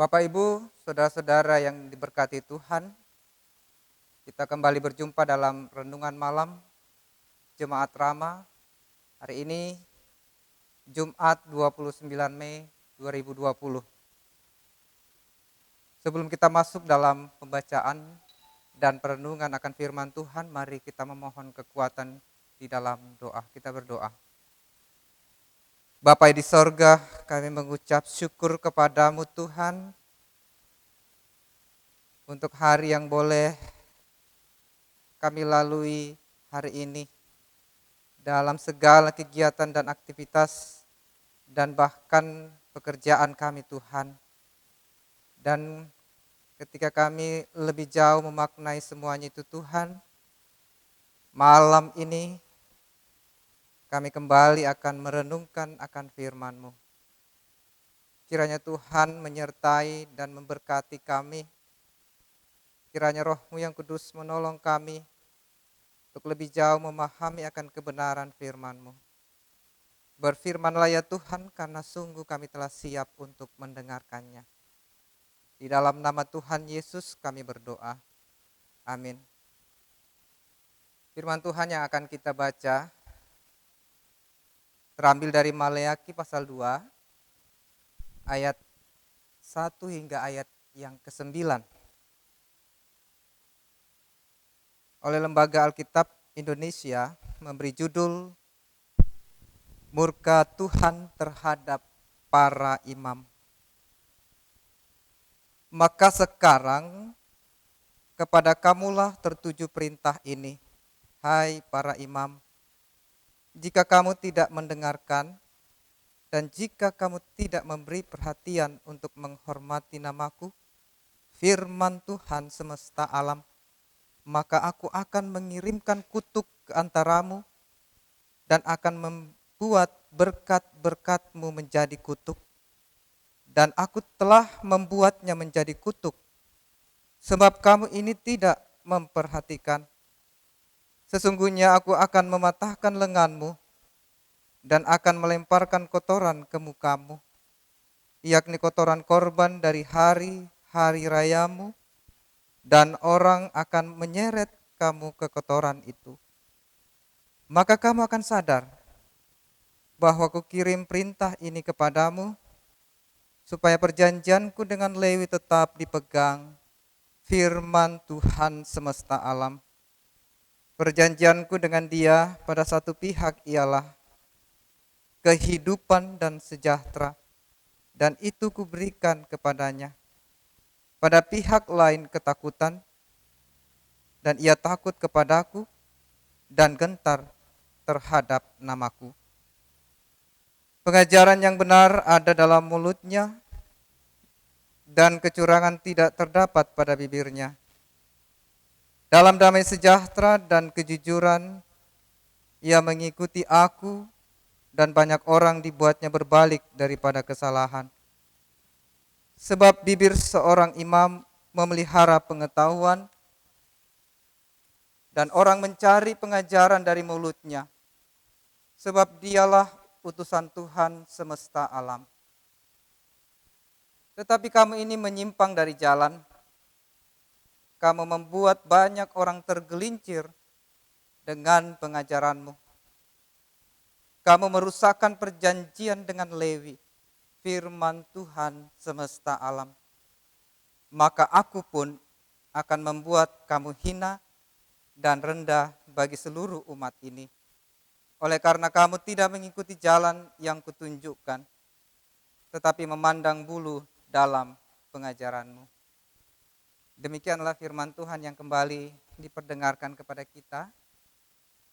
Bapak Ibu, saudara-saudara yang diberkati Tuhan, kita kembali berjumpa dalam renungan malam Jemaat Rama. Hari ini Jumat 29 Mei 2020. Sebelum kita masuk dalam pembacaan dan perenungan akan firman Tuhan, mari kita memohon kekuatan di dalam doa. Kita berdoa. Bapa di sorga, kami mengucap syukur kepadamu Tuhan, untuk hari yang boleh kami lalui hari ini dalam segala kegiatan dan aktivitas dan bahkan pekerjaan kami Tuhan. Dan ketika kami lebih jauh memaknai semuanya itu Tuhan, malam ini kami kembali akan merenungkan akan firman-Mu. Kiranya Tuhan menyertai dan memberkati kami. Kiranya Roh-Mu yang kudus menolong kami untuk lebih jauh memahami akan kebenaran firman-Mu. Berfirmanlah ya Tuhan, karena sungguh kami telah siap untuk mendengarkannya. Di dalam nama Tuhan Yesus kami berdoa. Amin. Firman Tuhan yang akan kita baca terambil dari Maleakhi pasal 2 ayat 1 hingga ayat yang ke-9. Oleh Lembaga Alkitab Indonesia memberi judul Murka Tuhan terhadap para imam. Maka sekarang kepada kamulah tertuju perintah ini, hai para imam. Jika kamu tidak mendengarkan dan jika kamu tidak memberi perhatian untuk menghormati namaku, firman Tuhan semesta alam, maka aku akan mengirimkan kutuk ke antaramu dan akan membuat berkat-berkatmu menjadi kutuk. Dan aku telah membuatnya menjadi kutuk, sebab kamu ini tidak memperhatikan. Sesungguhnya aku akan mematahkan lenganmu dan akan melemparkan kotoran ke mukamu, yakni kotoran korban dari hari-hari rayamu, dan orang akan menyeret kamu ke kotoran itu. Maka kamu akan sadar bahwa kukirim perintah ini kepadamu, supaya perjanjianku dengan Lewi tetap dipegang, firman Tuhan semesta alam. Perjanjianku dengan dia pada satu pihak ialah kehidupan dan sejahtera, dan itu kuberikan kepadanya. Pada pihak lain ketakutan, dan ia takut kepadaku dan gentar terhadap namaku. Pengajaran yang benar ada dalam mulutnya, dan kecurangan tidak terdapat pada bibirnya. Dalam damai sejahtera dan kejujuran, ia mengikuti aku, dan banyak orang dibuatnya berbalik daripada kesalahan. Sebab bibir seorang imam memelihara pengetahuan, dan orang mencari pengajaran dari mulutnya, sebab dialah utusan Tuhan semesta alam. Tetapi kamu ini menyimpang dari jalan. Kamu membuat banyak orang tergelincir dengan pengajaranmu. Kamu merusakkan perjanjian dengan Lewi, firman Tuhan semesta alam. Maka aku pun akan membuat kamu hina dan rendah bagi seluruh umat ini. Oleh karena kamu tidak mengikuti jalan yang kutunjukkan, tetapi memandang bulu dalam pengajaranmu. Demikianlah firman Tuhan yang kembali diperdengarkan kepada kita.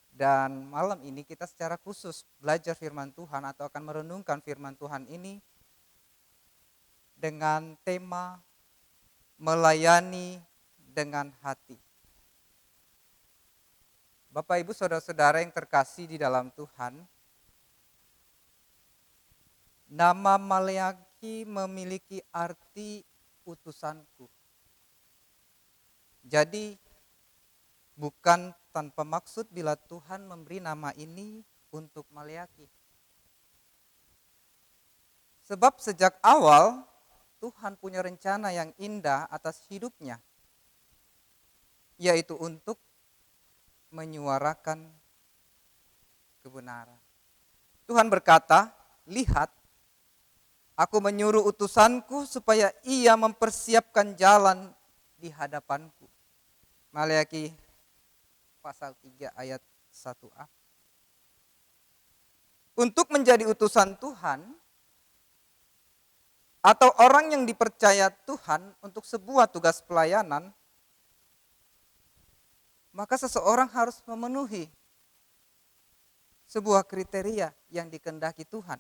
Dan malam ini kita secara khusus belajar firman Tuhan atau akan merenungkan firman Tuhan ini dengan tema melayani dengan hati. Bapak Ibu saudara-saudara yang terkasih di dalam Tuhan, nama Maleakhi memiliki arti utusanku. Jadi bukan tanpa maksud bila Tuhan memberi nama ini untuk Maleakhi. Sebab sejak awal Tuhan punya rencana yang indah atas hidupnya, yaitu untuk menyuarakan kebenaran. Tuhan berkata, "Lihat, aku menyuruh utusanku supaya ia mempersiapkan jalan di hadapanku." Maleakhi pasal 3 ayat 1a. Untuk menjadi utusan Tuhan atau orang yang dipercaya Tuhan untuk sebuah tugas pelayanan, maka seseorang harus memenuhi sebuah kriteria yang dikehendaki Tuhan.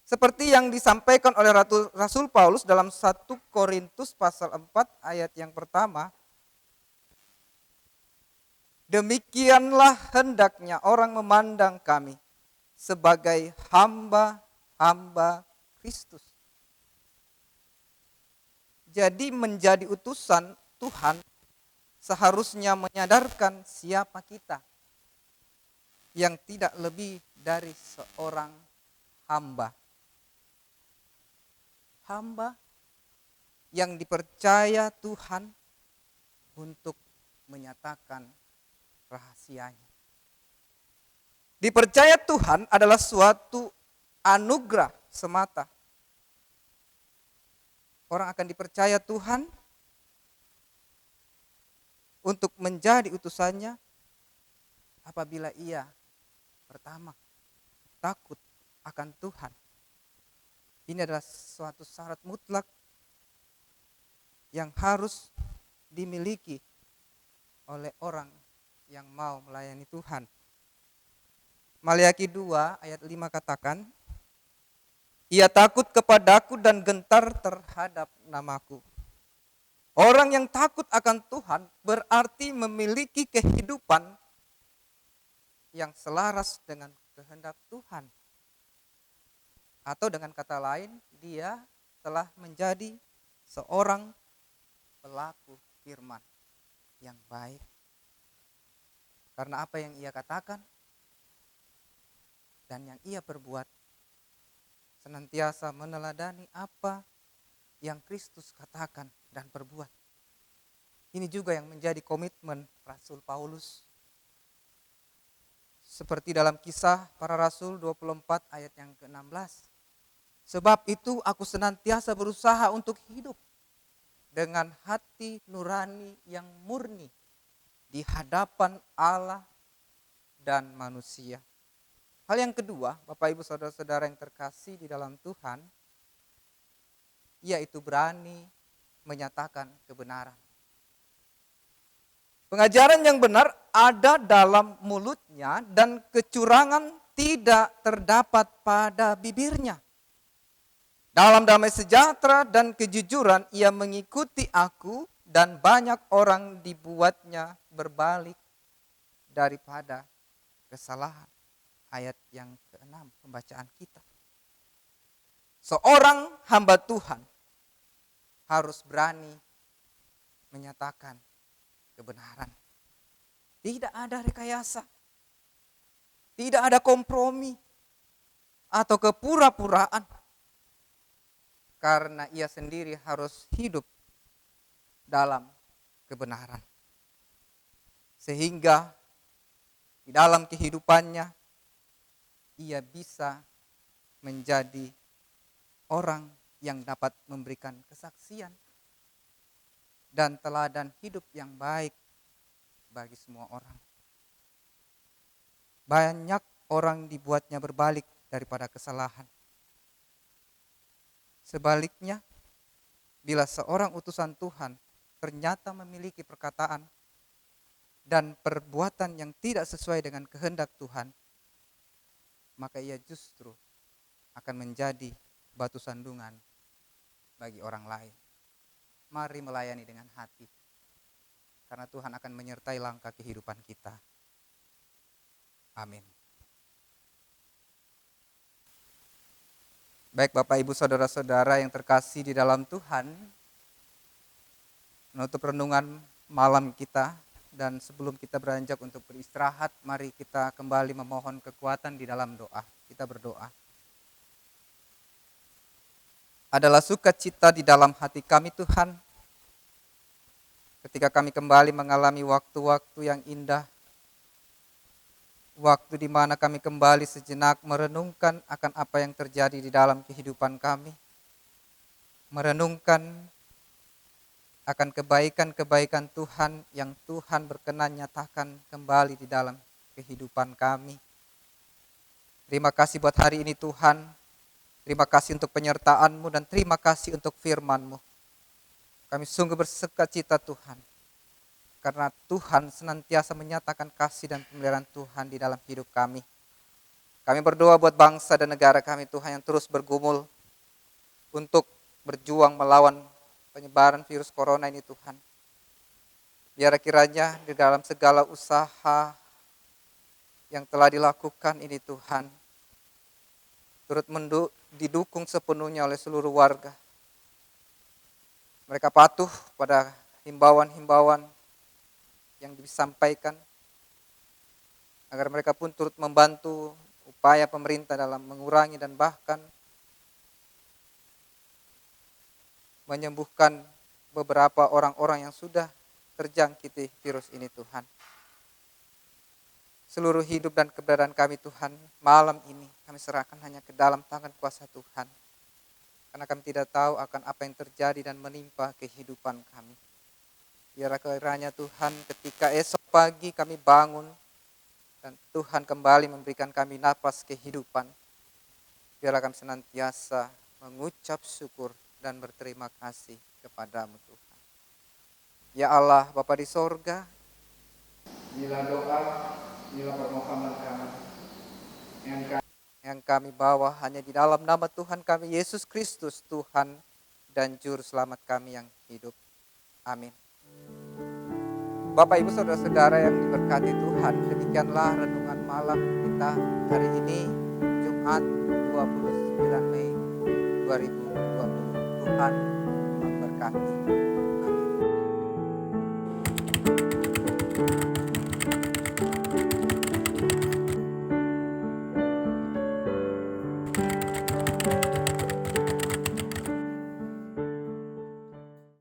Seperti yang disampaikan oleh Rasul Paulus dalam 1 Korintus pasal 4 ayat yang pertama. Demikianlah hendaknya orang memandang kami sebagai hamba-hamba Kristus. Jadi menjadi utusan Tuhan seharusnya menyadarkan siapa kita, yang tidak lebih dari seorang hamba. Hamba yang dipercaya Tuhan untuk menyatakan rahasianya. Dipercaya Tuhan adalah suatu anugerah semata. Orang akan dipercaya Tuhan untuk menjadi utusannya apabila ia pertama takut akan Tuhan. Ini adalah suatu syarat mutlak yang harus dimiliki oleh orang yang mau melayani Tuhan. Maleakhi 2 ayat 5 katakan, "Ia takut kepadaku dan gentar terhadap namaku." Orang yang takut akan Tuhan berarti memiliki kehidupan yang selaras dengan kehendak Tuhan. Atau dengan kata lain, dia telah menjadi seorang pelaku firman yang baik. Karena apa yang ia katakan dan yang ia perbuat senantiasa meneladani apa yang Kristus katakan dan perbuat. Ini juga yang menjadi komitmen Rasul Paulus. Seperti dalam Kisah Para Rasul 24 ayat yang ke-16. "Sebab itu aku senantiasa berusaha untuk hidup dengan hati nurani yang murni di hadapan Allah dan manusia." Hal yang kedua, Bapak Ibu Saudara-saudara yang terkasih di dalam Tuhan, yaitu berani menyatakan kebenaran. Pengajaran yang benar ada dalam mulutnya dan kecurangan tidak terdapat pada bibirnya. Dalam damai sejahtera dan kejujuran ia mengikuti aku dan banyak orang dibuatnya berbalik daripada kesalahan. Ayat yang ke-6 pembacaan kita. Seorang hamba Tuhan harus berani menyatakan kebenaran. Tidak ada rekayasa. Tidak ada kompromi atau kepura-puraan. Karena ia sendiri harus hidup dalam kebenaran. Sehingga di dalam kehidupannya ia bisa menjadi orang yang dapat memberikan kesaksian dan teladan hidup yang baik bagi semua orang. Banyak orang dibuatnya berbalik daripada kesalahan. Sebaliknya, bila seorang utusan Tuhan ternyata memiliki perkataan dan perbuatan yang tidak sesuai dengan kehendak Tuhan, maka ia justru akan menjadi batu sandungan bagi orang lain. Mari melayani dengan hati, karena Tuhan akan menyertai langkah kehidupan kita. Amin. Baik Bapak Ibu Saudara-saudara yang terkasih di dalam Tuhan, menutup renungan malam kita dan sebelum kita beranjak untuk beristirahat, mari kita kembali memohon kekuatan di dalam doa. Kita berdoa. adalah sukacita di dalam hati kami Tuhan, ketika kami kembali mengalami waktu-waktu yang indah, waktu di mana kami kembali sejenak merenungkan akan apa yang terjadi di dalam kehidupan kami, merenungkan akan kebaikan-kebaikan Tuhan yang Tuhan berkenan nyatakan kembali di dalam kehidupan kami. Terima kasih buat hari ini Tuhan, terima kasih untuk penyertaan-Mu dan terima kasih untuk firman-Mu. Kami sungguh bersukacita Tuhan, karena Tuhan senantiasa menyatakan kasih dan pemeliharaan Tuhan di dalam hidup kami. Kami berdoa buat bangsa dan negara kami Tuhan yang terus bergumul untuk berjuang melawan penyebaran virus corona ini Tuhan. Biar kiranya di dalam segala usaha yang telah dilakukan ini Tuhan, turut didukung sepenuhnya oleh seluruh warga. Mereka patuh pada himbauan-himbauan yang disampaikan, agar mereka pun turut membantu upaya pemerintah dalam mengurangi dan bahkan menyembuhkan beberapa orang-orang yang sudah terjangkiti virus ini Tuhan. Seluruh hidup dan keberadaan kami Tuhan, malam ini kami serahkan hanya ke dalam tangan kuasa Tuhan. Karena kami tidak tahu akan apa yang terjadi dan menimpa kehidupan kami. Biar kiranya Tuhan ketika esok pagi kami bangun dan Tuhan kembali memberikan kami napas kehidupan, biarlah kami senantiasa mengucap syukur dan berterima kasih kepadamu Tuhan. Ya Allah Bapa di sorga, inilah doa, inilah permohonan kami yang kami bawa hanya di dalam nama Tuhan kami Yesus Kristus, Tuhan dan Juru Selamat kami yang hidup. Amin. Bapak Ibu Saudara-saudara yang diberkati Tuhan, demikianlah renungan malam kita hari ini, Jumat 29 Mei 2020. Tuhan memberkati.